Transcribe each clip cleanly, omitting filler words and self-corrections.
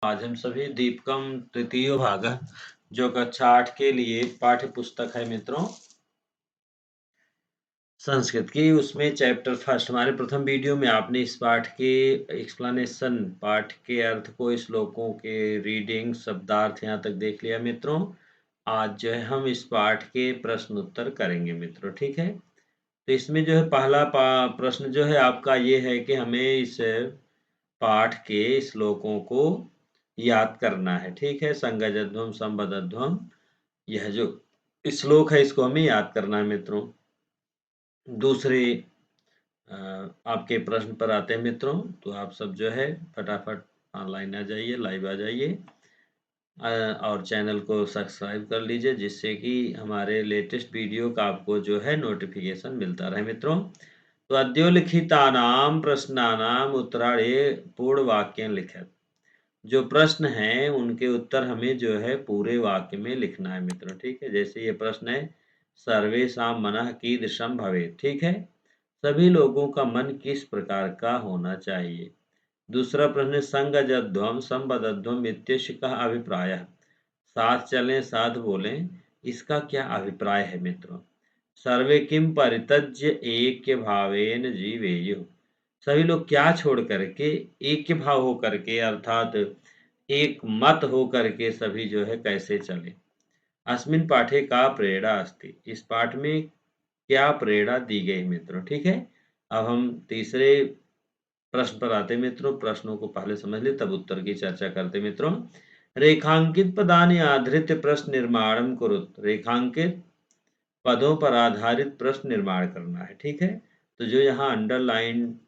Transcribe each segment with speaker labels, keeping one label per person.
Speaker 1: आज हम सभी दीपकम तृतीय भाग जो कक्षा 8 के लिए पाठ्य पुस्तक है मित्रों संस्कृत की, उसमें चैप्टर फर्स्ट हमारे प्रथम वीडियो में आपने इस पाठ के एक्सप्लेनेशन, पाठ के अर्थ को, श्लोकों के रीडिंग, शब्दार्थ यहाँ तक देख लिया मित्रों। आज जो है हम इस पाठ के प्रश्न उत्तर करेंगे मित्रों, ठीक है। तो इसमें जो है पहला प्रश्न जो है आपका ये है कि हमें इस पाठ के श्लोकों को याद करना है, ठीक है। संगजध्वम संबद्धध्वम, यह जो श्लोक है इसको हमें याद करना है मित्रों। दूसरे आपके प्रश्न पर आते हैं मित्रों। तो आप सब जो है फटाफट ऑनलाइन आ जाइए, लाइव आ जाइए और चैनल को सब्सक्राइब कर लीजिए, जिससे कि हमारे लेटेस्ट वीडियो का आपको जो है नोटिफिकेशन मिलता रहे मित्रों। तो अद्योलिखितानाम प्रश्नानाम उत्तराणि पूर्ण वाक्य लिखित, जो प्रश्न हैं उनके उत्तर हमें जो है पूरे वाक्य में लिखना है मित्रों, ठीक है। जैसे ये प्रश्न है, सर्वेषां मनः कीदृशं भवेत्, ठीक है। सभी लोगों का मन किस प्रकार का होना चाहिए। दूसरा प्रश्न है, संगजध्वम संबद्धध्वम इत्यस्य कः अभिप्रायः, साथ चलें साथ बोलें, इसका क्या अभिप्राय है मित्रों। सर्वे किम परित्यज्य ऐक्य भावेन जीवेयुः, सभी लोग क्या छोड़ करके ऐक्य भाव हो करके, अर्थात एक मत हो करके सभी जो है कैसे चले। अस्मिन् पाठे का प्रेरणा अस्ति, इस पाठ में क्या प्रेरणा दी गई मित्रों, ठीक है। अब हम तीसरे प्रश्न पर आते मित्रों। प्रश्नों को पहले समझ ले तब उत्तर की चर्चा करते मित्रों। रेखांकित पदानि आधृत्य प्रश्न निर्माणम कुरुत, रेखांकित पदों पर आधारित प्रश्न निर्माण करना है, ठीक है। तो जो यहाँ अंडरलाइन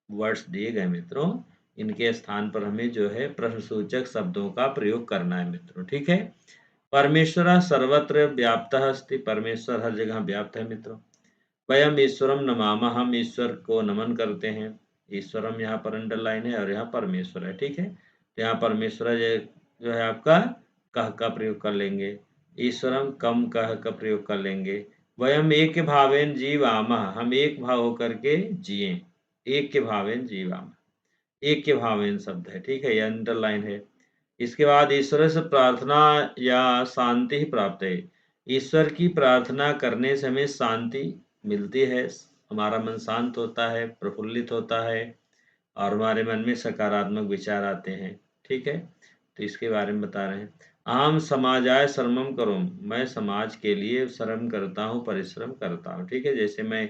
Speaker 1: वर्ड्स दिए गए मित्रों, इनके स्थान पर हमें जो है प्रश्नसूचक शब्दों का प्रयोग करना है मित्रों, ठीक है। परमेश्वर सर्वत्र व्याप्तः अस्ति, परमेश्वर हर जगह व्याप्त है मित्रों। वयम ईश्वरम नमामः, हम ईश्वर को नमन करते हैं। ईश्वरम यहाँ पर अंडरलाइन है और यहाँ परमेश्वर है, ठीक है। तो यहाँ परमेश्वर जो है आपका कह का प्रयोग कर लेंगे, ईश्वरम कम कह का प्रयोग कर लेंगे। वयम एक भावेन जीवामः, हम एक भाव होकर के जिए, एक के भावेन जीवामः, एक के भावेन शब्द है, ठीक है, ये अंडरलाइन है। इसके बाद ईश्वर से प्रार्थना या शांति ही प्राप्त है, ईश्वर की प्रार्थना करने से हमें शांति मिलती है, हमारा मन शांत होता है, प्रफुल्लित होता है और हमारे मन में सकारात्मक विचार आते हैं, ठीक है। तो इसके बारे में बता रहे हैं। अहम समाजाय श्रमम करोम, मैं समाज के लिए श्रम करता हूँ, परिश्रम करता हूँ, ठीक है। जैसे मैं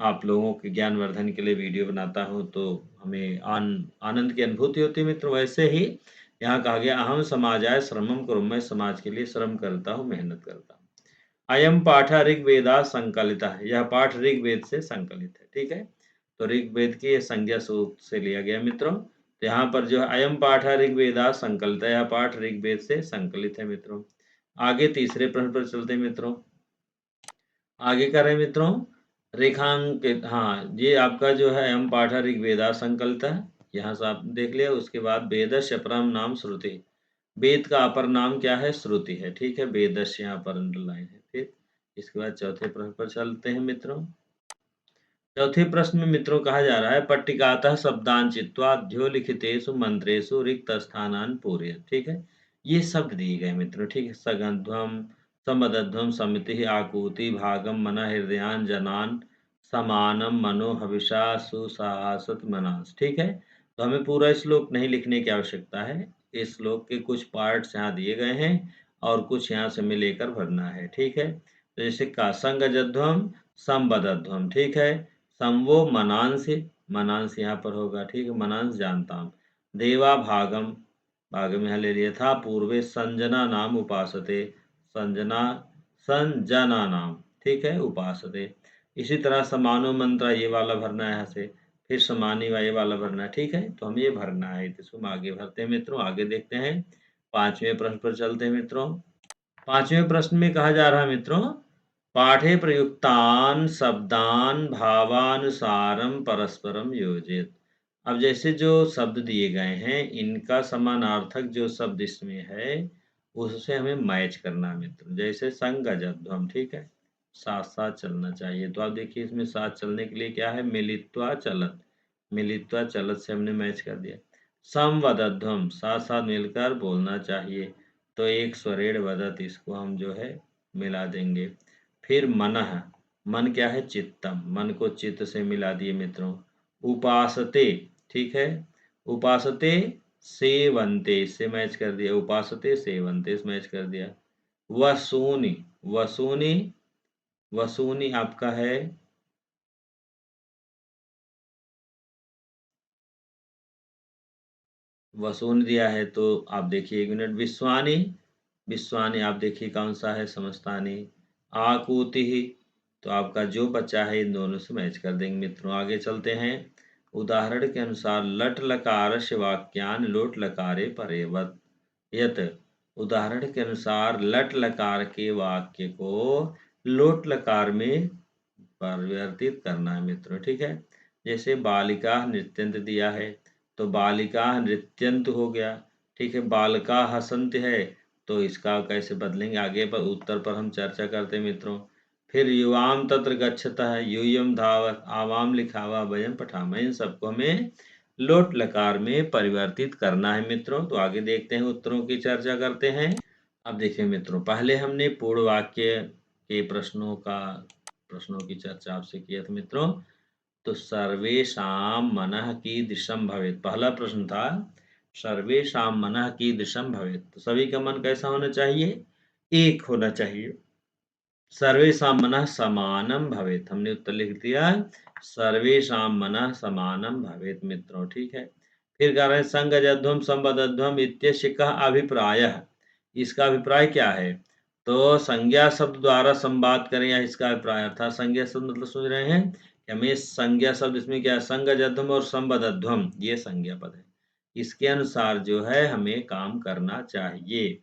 Speaker 1: आप लोगों के ज्ञानवर्धन के लिए वीडियो बनाता हूँ तो हमें आनंद की अनुभूति होती है मित्रों, वैसे ही यहाँ कहा गया अहम समाजाय श्रमम करोम, मैं समाज के लिए श्रम करता हूँ, मेहनत करता हूँ। अयम पाठ ऋग्वेदा संकलिता है, यह पाठ ऋग्वेद से संकलित है, ठीक है। तो ऋग्वेद की संज्ञा सूत्र से लिया गया मित्रों। तो यहाँ पर जो है अयम पाठ ऋग्वेदा संकलित, यह पाठ ऋग्वेद से संकलित है मित्रों। आगे तीसरे प्रश्न पर चलते हैं मित्रों। आगे कर रहे हैं मित्रों, रेखांकित, हाँ ये आपका जो है अयम पाठ ऋग्वेदा संकलित है, यहाँ से आप देख लिया। उसके बाद वेदस्य अपरम नाम श्रुति, वेद का अपर नाम क्या है, श्रुति है, ठीक है। वेदस्य यहाँ पर अंडरलाइन है। फिर इसके बाद चौथे प्रश्न पर चलते हैं मित्रों। चौथे प्रश्न में मित्रों कहा जा रहा है, पट्टिकातः शब्दान चित्वा अध्योलिखितेषु मंत्रेषु रिक्त स्थानान पूरयत, ठीक है। ये शब्द दिए गए मित्रों, ठीक है। सगंध्वम समदध्वम समिति आकूति भागम मन हृदयान जनान समानम मनो हविषा सुसाहसत मनास, ठीक है। तो हमें पूरा श्लोक नहीं लिखने की आवश्यकता है, इस श्लोक के कुछ पार्ट्स यहाँ दिए गए हैं और कुछ यहाँ से हमें लेकर भरना है, ठीक है। तो जैसे का संगजध्वम संबद्धध्वम, ठीक है। संवो मनांस, मनांस यहाँ पर होगा, ठीक है, मनांस जानता हूँ। देवा भागम, भागम यहाँ ले लिया था। पूर्वे संजना नाम उपासते, संजना संजना नाम, ठीक है, उपासते। इसी तरह समानो मंत्र ये वाला भरना है यहाँ से, फिर समानी ये वाला भरना है, ठीक है। तो हमें ये भरना है, तो इसको हम आगे भरते हैं मित्रों। आगे देखते हैं, पांचवें प्रश्न पर चलते हैं मित्रों। पांचवें प्रश्न में कहा जा रहा है मित्रों, पाठे प्रयुक्तान शब्दान भावानुसारम परस्परम योजित। अब जैसे जो शब्द दिए गए हैं इनका समानार्थक जो शब्द इसमें है उससे हमें मैच करना है मित्रों। जैसे संगजध्वम, ठीक है, साथ साथ चलना चाहिए। तो आप देखिए इसमें साथ चलने के लिए क्या है, मिलित्वा चलत, मिलित्वा चलत से हमने मैच कर दिया। संवदध्वम, साथ साथ मिलकर बोलना चाहिए। तो एक स्वरेण वदत, इसको हम जो है मिला देंगे। फिर मनः, मन क्या है? चित्तम, मन को चित्त से मिला दिए मित्रों। उपासते, ठीक है, उपासते सेवन्ते से मैच कर दिया, उपासते सेवन्ते से मैच कर दिया। वसूनि, वसूनि, वसूनि आपका है वसून दिया है, तो आप देखिए 1 मिनट। विश्वानि, विश्वानि आप देखिए कौन सा है? समस्तानि। आकूति, तो आपका जो बचा है इन दोनों से मैच कर देंगे मित्रों। आगे चलते हैं। उदाहरण के अनुसार लट लकारस्य वाक्यान लोट लकारे परेवत यत, उदाहरण के अनुसार लट लकार के वाक्य को लोट लकार में परिवर्तित करना है मित्रों, ठीक है। जैसे बालिका नृत्यंत दिया है, तो बालिका नृत्यंत हो गया, ठीक है। बालिका हसंत है, तो इसका कैसे बदलेंगे आगे पर उत्तर पर हम चर्चा करते हैं मित्रों। फिर युवाम तत्र गच्छतः, यूयम धावत, आवाम लिखा हुआ, वयम पठामः, इन सबको हमें लोट लकार में परिवर्तित करना है मित्रों। तो आगे देखते हैं, उत्तरों की चर्चा करते हैं। अब देखिए मित्रों, पहले हमने पूर्ण वाक्य के प्रश्नों की चर्चा आपसे किया था मित्रों। तो सर्वेषां मनः कीदृशं भवेत्, पहला प्रश्न था सर्वेषां मनः कीदृशं भवेत्, तो सभी का मन कैसा होना चाहिए? एक होना चाहिए। सर्वेषां मनः समानं भवेत्, हमने उत्तर लिख दिया सर्वेषां मनः समानं भवेत् मित्रों, ठीक है। फिर कह रहे हैं संगजध्वम संबद्धध्वम इत्यस्य कः अभिप्रायः, इसका अभिप्राय क्या है? तो संज्ञा शब्द द्वारा संवाद करें, या इसका अभिप्राय, अर्थात संज्ञा शब्द मतलब समझ रहे हैं कि हमें संज्ञा शब्द इसमें क्या है? संगजध्वम और संबद्धध्वम ये संज्ञा पद है, इसके अनुसार जो है हमें काम करना चाहिए,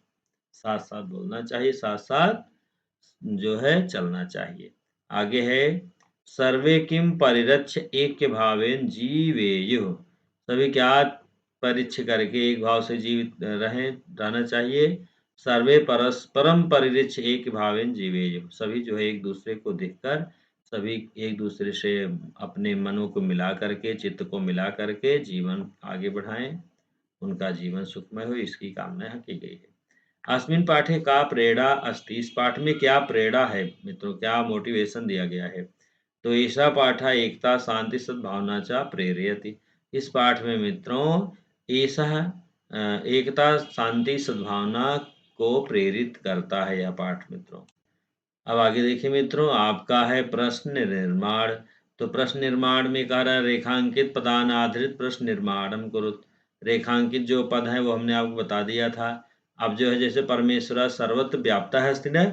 Speaker 1: साथ साथ बोलना चाहिए, साथ साथ जो है चलना चाहिए। आगे है सर्वे किम परिरक्ष्य ऐक्य भावेन जीवेयुः, सभी क्या परिरक्ष्य करके एक भाव से जीवित रहना चाहिए। सर्वे परस्परम परिरक्ष्य ऐक्य भावेन जीवेयुः, सभी जो है एक दूसरे को देखकर सभी एक दूसरे से अपने मनों को मिला करके, चित्त को मिला करके जीवन आगे बढ़ाएं, उनका जीवन सुखमय हो, इसकी कामना की गई है। अस्मिन् पाठे का प्रेरणा अस्ति, इस पाठ में क्या प्रेरणा है मित्रों, क्या मोटिवेशन दिया गया है? तो ऐसा पाठ एकता शांति सद्भावना च प्रेरयति, इस पाठ में मित्रों ऐसा एकता शांति सद्भावना को प्रेरित करता है यह पाठ मित्रों। अब आगे देखिए मित्रों, आपका है प्रश्न निर्माण। तो प्रश्न निर्माण में कह रहा है रेखांकित पदान आधारित प्रश्न निर्माणम कुरुत, रेखांकित जो पद है वो हमने आपको बता दिया था। अब जो है जैसे परमेश्वर सर्वत्र व्याप्ता है अस्ति न,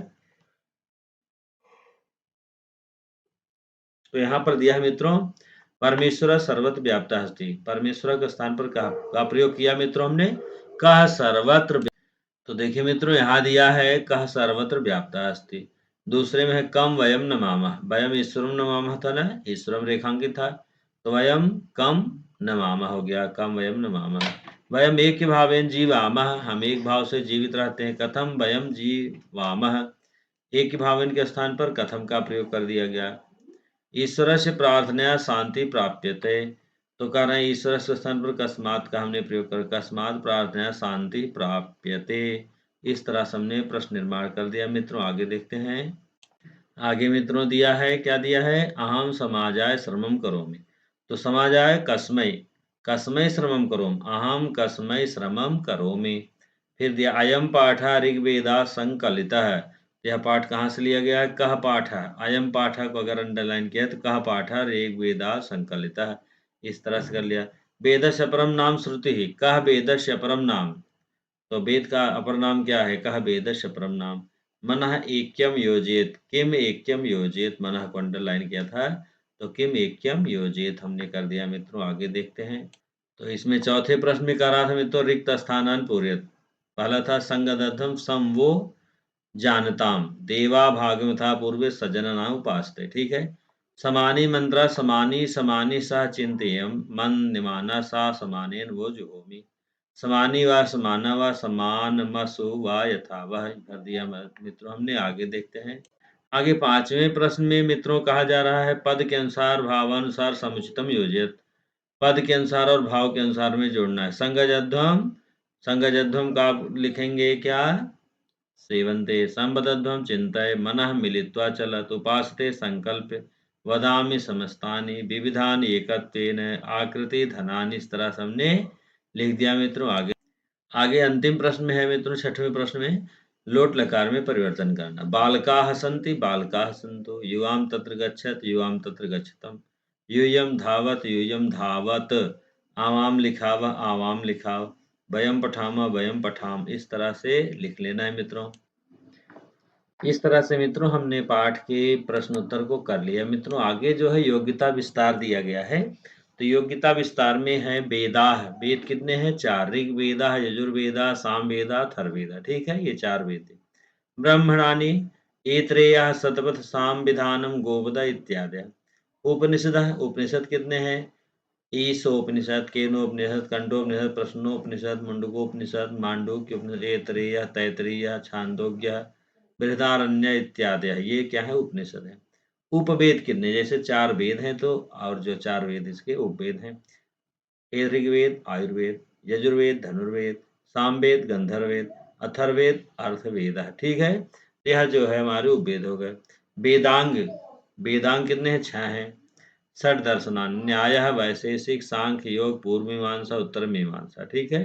Speaker 1: तो यहाँ पर दिया है मित्रों परमेश्वर सर्वत्र व्याप्ता अस्ति, परमेश्वर के स्थान पर का प्रयोग किया मित्रों हमने, कह सर्वत्र। तो देखिए मित्रों यहाँ दिया है कह सर्वत्र व्याप्ता अस्ति, दूसरे में है कम वयम नमामः, वयम ईश्वरम नमामः था ना, ईश्वरम रेखांकित था, तो वयम कम नमामः हो गया, कम वयम नमामः। वयम एक भावेन जीवामः, हम एक भाव से जीवित रहते हैं, कथम वयम जीवामः, एक भावेन के स्थान पर कथम का प्रयोग कर दिया गया। ईश्वर से प्रार्थना शांति प्राप्यते, तो कह रहे हैं ईश्वर के स्थान पर कस्मात का हमने प्रयोग कर, कस्मात प्रार्थना शांति प्राप्यते, इस तरह से हमने प्रश्न निर्माण कर दिया मित्रों। आगे देखते हैं, आगे मित्रों दिया है, क्या दिया है? अहम समाजाय श्रमम करोमि, तो समाजाय कस्मै, कस्मै श्रमम करोम, अहम कस्मै श्रमम करोमि। फिर दिया अयम पाठ ऋग्वेदा संकलितः, यह पाठ कहाँ से लिया गया है? कह पाठ, अयम पाठ को अगर अंडरलाइन किया तो कह पाठ ऋग्वेदा संकलितः, इस तरह से कर लिया। वेदस्य अपरम नाम श्रुति ही, कह वेदस्य अपरम नाम, तो वेद का अपर नाम क्या है? कह वेदस्य परम नाम। मनः ऐक्यम योजेत, किम ऐक्यम योजेत, मनः को अंडरलाइन किया था, तो किम ऐक्यम योजेत हमने कर दिया मित्रों। आगे देखते हैं, तो इसमें चौथे प्रश्न में कह रहा था मित्रों रिक्त स्थानान पूर्यत, पहला था संगदर्थम सम वो जानताम देवा भागवथा पूर्वे सज्जनानां उपासते, ठीक है। समानी मंत्रा समानी समानी सह चिंतयम मन निमाना सा समानेन वो जुहोमि, समानी व समाना व समान मसु व यथा वह कर दिया मित्रों हमने। आगे देखते हैं, आगे पांचवें प्रश्न में मित्रों कहा जा रहा है पद के अनुसार भावानुसार समुचितम योजित, पद के अनुसार और भाव के अनुसार में जोड़ना है। संगजध्वम, संगजध्वम का आप लिखेंगे क्या? सेवन्ते। संबद्धध्वम चिन्तय मनः मिलित्वा चलत। उपासते संकल्प वदामि समस्तानि विविधानि एकत्वेन आकृति धनानि। इस तरह से हमने लिख दिया मित्रों। आगे आगे अंतिम प्रश्न में है मित्रों, छठवें प्रश्न में लोट लकार में परिवर्तन करना। बालकाः सन्ति बालकाः सन्तु, युवां तत्र गच्छत् युवां तत्र गच्छतम्, यूयं धावत् यूयं धावत्, आवाम लिखाव आवाम लिखाव, वयं पठामः वयं पठाम। इस तरह से लिख लेना है मित्रों। इस तरह से मित्रों हमने पाठ के प्रश्न उत्तर को कर लिया। मित्रों आगे जो है योग्यता विस्तार दिया गया है। तो योग्यता विस्तार में है वेदाः, वेद कितने हैं? 4। ऋग्वेदः, यजुर्वेदः, सामवेदः, अथर्ववेदः। ठीक है, ये 4 वेद हैं। ब्रह्मणानि ऐत्रेयः, शतपथ, सामविधानम, गोवद इत्यादि। उपनिषदः, उपनिषद कितने हैं? ईशोपनिषद, केनोपनिषद, कंडोपनिषद, प्रश्नोपनिषद, मुंडकोपनिषद, मांडूक्य उपनिषद, ऐतरेय, तैतरीय, छांदोग्य, बृहदारण्य इत्यादि। ये क्या है? उपनिषद है। उपवेद कितने? जैसे 4 वेद हैं तो, और जो 4 वेद इसके उपवेद हैं। ऋग्वेद आयुर्वेद, यजुर्वेद धनुर्वेद, सामवेद गंधर्ववेद, अथर्ववेद अर्थवेद है। ठीक है, यह जो है हमारे उपवेद हो गए। वेदांग, वेदांग कितने हैं? 6 हैं। षट दर्शनानि, न्यायः, वैशेषिक, सांख्य, योग, पूर्व मीमांसा, उत्तर मीमांसा। ठीक है।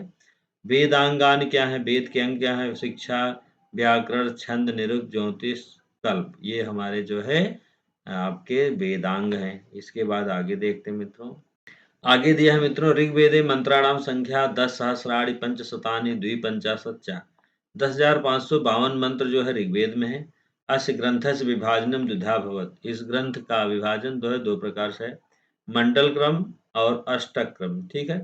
Speaker 1: वेदांगानि क्या है? वेद के अंग क्या है? शिक्षा, व्याकरण, छंद, निरुक्त, ज्योतिष, कल्प। ये हमारे जो है आपके वेदांग हैं। इसके बाद आगे देखते हैं मित्रों। आगे दिया है मित्रों, ऋग्वेदे मंत्राणाम संख्या 10 सहस्राणि पंचशतानि द्विपंचाशत्। 10,552 मंत्र जो है ऋग्वेद में है। अस्य ग्रंथस्य विभाजनम द्विधा भवत्। इस ग्रंथ का विभाजन जो है 2 प्रकार से है, मंडल क्रम और अष्टक क्रम। ठीक है,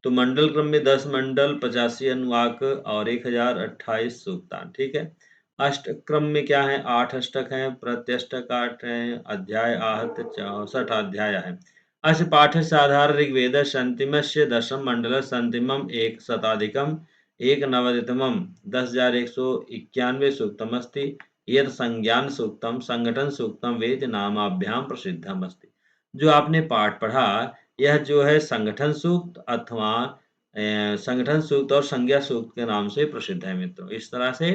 Speaker 1: तो मंडल क्रम में 10 मंडल, 85 अनुवाक और 1028 सूक्तान। ठीक है। अष्टक क्रम में क्या है? 8 अष्टक हैं, प्रत्यष्टक 8 हैं, अध्याय आहत 64 अध्याय है। अस्य पाठस्य आधार ऋग्वेदस्य अन्तिमस्य दशम मण्डलस्य अन्तिमम् एकशताधिकम् एकनवतितमं 10,191 सूक्तमस्ति। यत् संज्ञान सूक्तम संगठन सूक्तम वेद नामाभ्यां प्रसिद्धम अस्ति। जो आपने पाठ पढ़ा, यह जो है संगठन सूक्त अथवा संगठन सूक्त और संज्ञा सूक्त के नाम से प्रसिद्ध है मित्रों। इस तरह से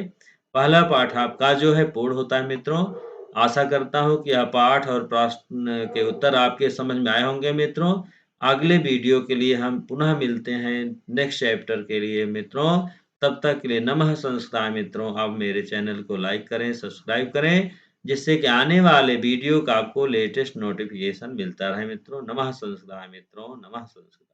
Speaker 1: पहला पाठ आपका जो है पूर्ण होता है मित्रों। आशा करता हूँ कि यह पाठ और प्रश्न के उत्तर आपके समझ में आए होंगे मित्रों। अगले वीडियो के लिए हम पुनः मिलते हैं नेक्स्ट चैप्टर के लिए मित्रों। तब तक के लिए नमः संस्कृताय मित्रों। आप मेरे चैनल को लाइक करें, सब्सक्राइब करें, जिससे कि आने वाले वीडियो का आपको लेटेस्ट नोटिफिकेशन मिलता रहे मित्रों। नमः संस्कृताय मित्रों, नमः संस्कृताय।